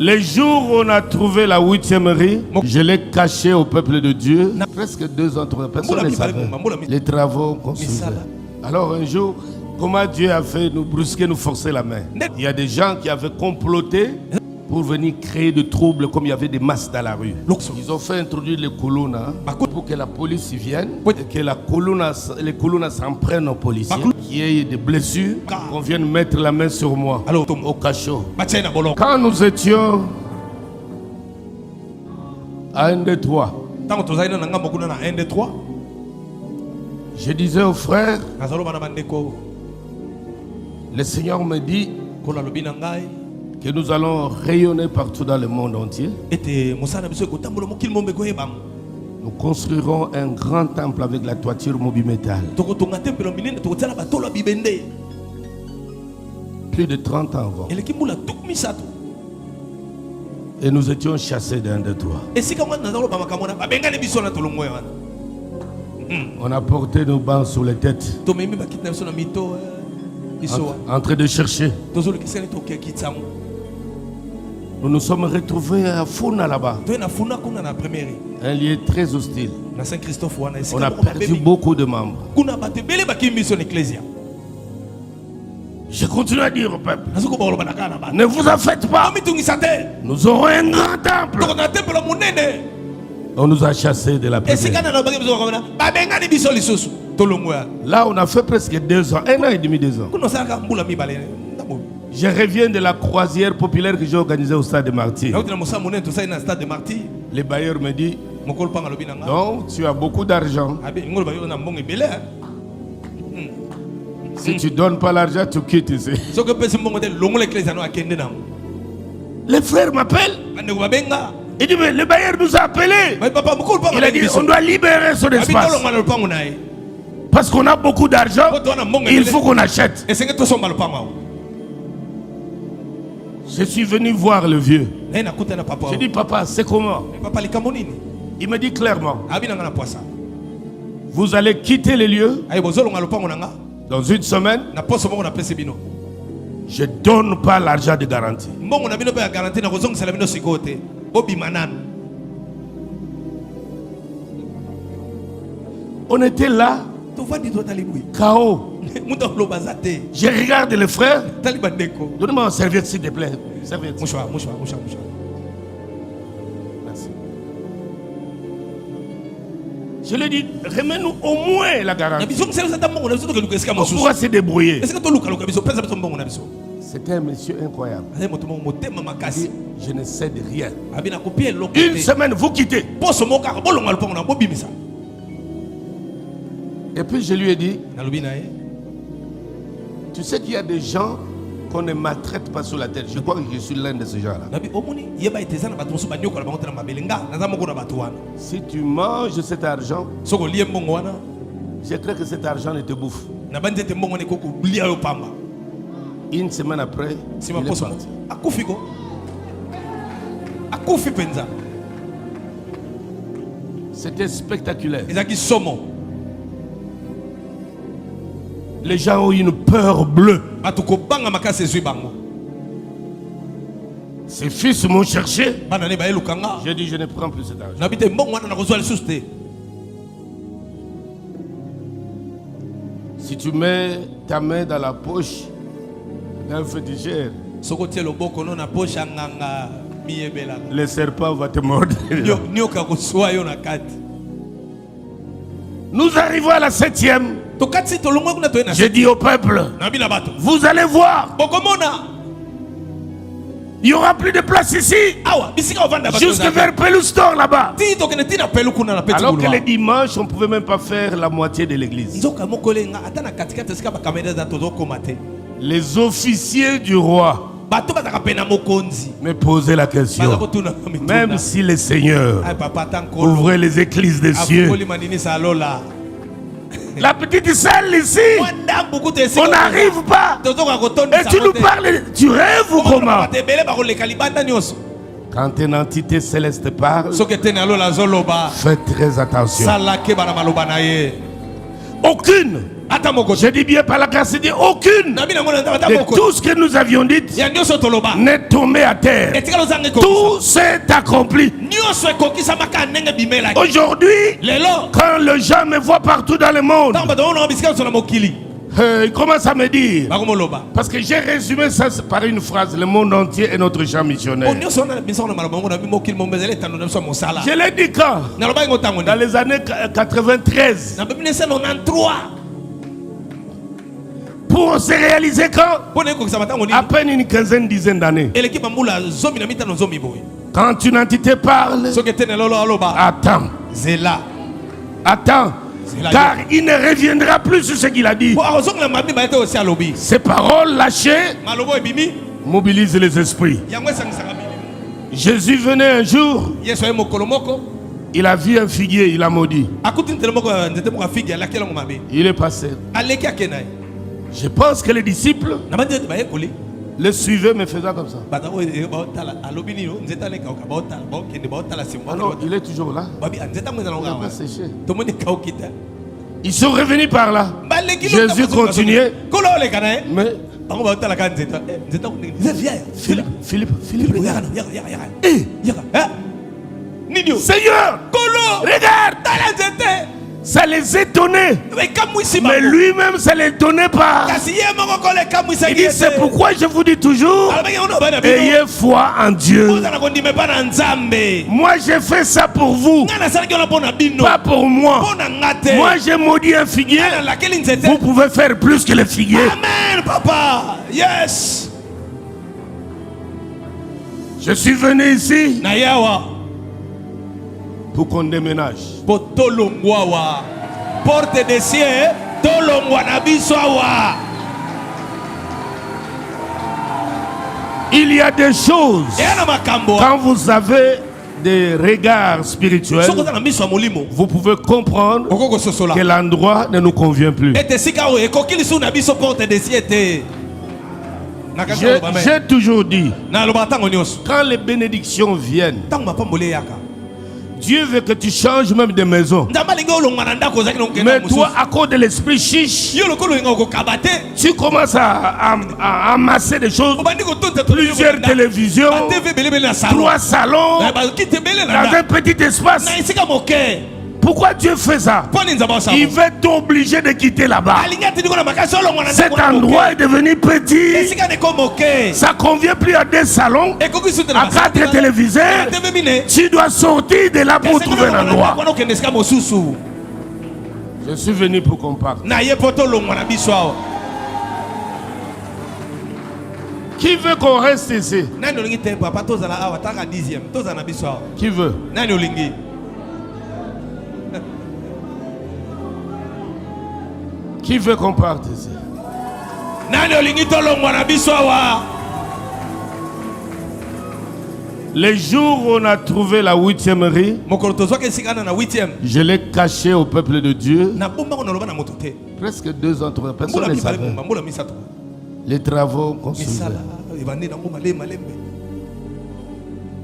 Les jours où on a trouvé la 8e rue, je l'ai caché au peuple de Dieu. Presque 2 ans, 3 ans, personne ne savait. Les travaux qu'on faisait. Alors un jour, comment Dieu a fait nous brusquer, nous forcer la main. Il y a des gens qui avaient comploté pour venir créer de troubles comme il y avait des masses dans la rue. Ils ont fait introduire les colonnes pour que la police vienne et que les colonnes s'en prennent aux policiers. Qu'il y ait des blessures, qu'on vienne mettre la main sur moi au cachot. Quand nous étions à 1, 2, 3, je disais aux frères, le Seigneur me dit que nous allons rayonner partout dans le monde entier. Nous construirons un grand temple avec la toiture mobimétal. Plus de 30 ans avant. Et nous étions chassés d'un de toi. On a porté nos bancs sur les têtes. En train de chercher. Nous nous sommes retrouvés à Funa là-bas. Un lieu très hostile. On a perdu beaucoup de membres. Je continue à dire au peuple, ne vous en faites pas. Nous aurons un grand temple. On nous a chassés de la première. Là, on a fait presque 2 ans, 1 an et demi, 2 ans. Je reviens de la croisière populaire que j'ai organisée au stade de Martyrs. Les bailleurs me disent, non, tu as beaucoup d'argent. Si tu ne donnes pas l'argent, tu quittes ici. Les frères m'appellent. Il dit, mais le bailleur nous a appelés. Il a dit, on doit libérer son espace. Parce qu'on a beaucoup d'argent, il faut qu'on achète. Je suis venu voir le vieux. J'ai dit, papa, c'est comment? Il me dit clairement, vous allez quitter les lieux dans 1 semaine. Je ne donne pas l'argent de garantie. On était là, KO. Je regarde les frères. Donnez-moi un serviette s'il te plaît. Serviette. Merci. Je lui ai dit, remets-nous au moins la garantie. On pourra se débrouiller. C'était un monsieur incroyable. Il dit, je ne sais de rien. 1 semaine, vous quittez. Et puis je lui ai dit, tu sais qu'il y a des gens qu'on ne maltraite pas sur la tête. Je crois que je suis l'un de ces gens-là. Si tu manges cet argent, je crois que cet argent ne te bouffe. 1 semaine après, il est parti. C'était spectaculaire. Les gens ont une peur bleue. Ses fils m'ont cherché. J'ai dit, je ne prends plus cet argent. Si tu mets ta main dans la poche d'un féticheur, le serpent va te mordre. Nous arrivons à la 7e. J'ai dit au peuple, vous allez voir, il n'y aura plus de place ici, jusque vers Peloustor là-bas. Alors que les dimanches, on ne pouvait même pas faire la moitié de l'église. Les officiers du roi me posaient la question, même si le Seigneur ouvrait les écluses des cieux, la petite salle ici, on n'arrive pas. Et tu nous parles, tu rêves ou comment? Quand une entité céleste parle, faites très attention. Aucune Je dis bien par la grâce de Dieu, aucune de tout ce que nous avions dit n'est tombé à terre. Tout s'est accompli. Aujourd'hui, quand les gens me voient partout dans le monde, il commence à me dire, parce que j'ai résumé ça par une phrase: le monde entier est notre champ missionnaire. Je l'ai dit quand? Dans les années 93. Pour se réaliser quand? À peine une quinzaine, dizaine d'années. Quand une entité parle, attends. Attends. Car il ne reviendra plus sur ce qu'il a dit. Ces paroles lâchées mobilisent les esprits. Jésus venait un jour, il a vu un figuier, il a maudit. Il est passé. Je pense que les disciples le suivaient, mais faisant comme ça. Alors, il est toujours là. Il a séché. Ils sont revenus par là. Jésus continuait. Mais Philippe, regarde. Seigneur, regarde. Ça les étonnait. Mais lui-même, ça ne l'étonnait pas. Il dit: c'est pourquoi je vous dis toujours, ayez foi en Dieu. Moi, j'ai fait ça pour vous, pas pour moi. Moi, j'ai maudit un figuier. Vous pouvez faire plus que le figuier. Amen, papa. Yes. Je suis venu ici pour qu'on déménage. Porte des cieux, il y a des choses, quand vous avez des regards spirituels, vous pouvez comprendre que l'endroit ne nous convient plus. J'ai toujours dit, quand les bénédictions viennent, Dieu veut que tu changes même de maison. Mais toi, à cause de l'esprit chiche, tu commences à amasser des choses. Plusieurs télévisions, 3 salons, dans un petit espace. Pourquoi Dieu fait ça? Il veut t'obliger de quitter là-bas. Cet endroit est devenu petit. Ça convient plus à des salons, à 4 téléviseurs. Tu dois sortir de là pour trouver un endroit. Je suis venu pour qu'on parte. Qui veut qu'on reste ici? Qui veut? Qui veut qu'on parte ici? Les jours où on a trouvé la 8e riz, je l'ai caché au peuple de Dieu. Presque 2 ans, personne ne savait. Les travaux qu'on faisait.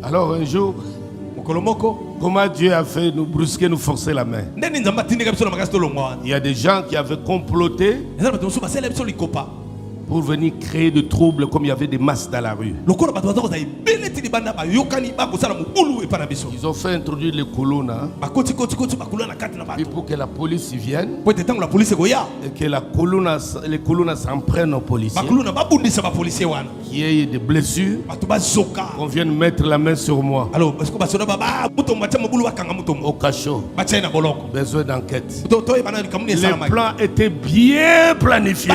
Alors un jour, comment Dieu a fait nous brusquer, nous forcer la main. Il y a des gens qui avaient comploté pour venir créer de troubles, comme il y avait des masses dans la rue. Ils ont fait introduire les colonnes, puis pour que la police y vienne et que les colonnes s'en prennent aux policiers, qu'il y ait des blessures, qu'on vienne mettre la main sur moi au cachot. Besoin d'enquête. Les plans étaient bien planifiés.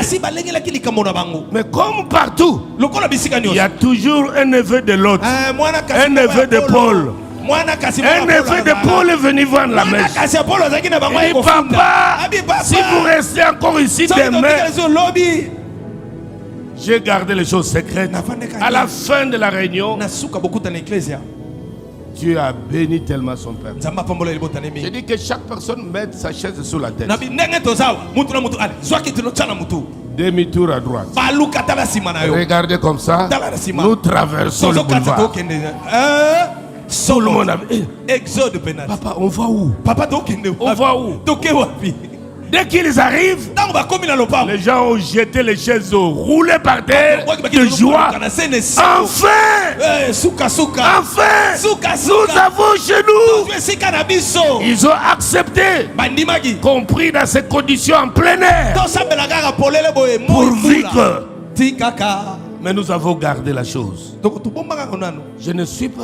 Mais comme partout, il y a toujours un neveu de l'autre, un neveu de Paul. Un neveu de Paul est venu vendre la mèche. Il dit: papa, si vous restez encore ici demain, j'ai gardé les choses secrètes. À la fin de la réunion, Dieu a béni tellement son peuple. J'ai dit que chaque personne mette sa chaise sur la tête. Demi-tour à droite. Regardez comme ça. Nous traversons le boulevard. Tout le monde a... Papa, on va où? On va où? Dès qu'ils arrivent, les gens ont jeté les chaises, roulé par terre de joie. Enfin, nous avons chez nous. Ils ont accepté, compris dans ces conditions en plein air, pour vivre. Mais nous avons gardé la chose. Je ne suis pas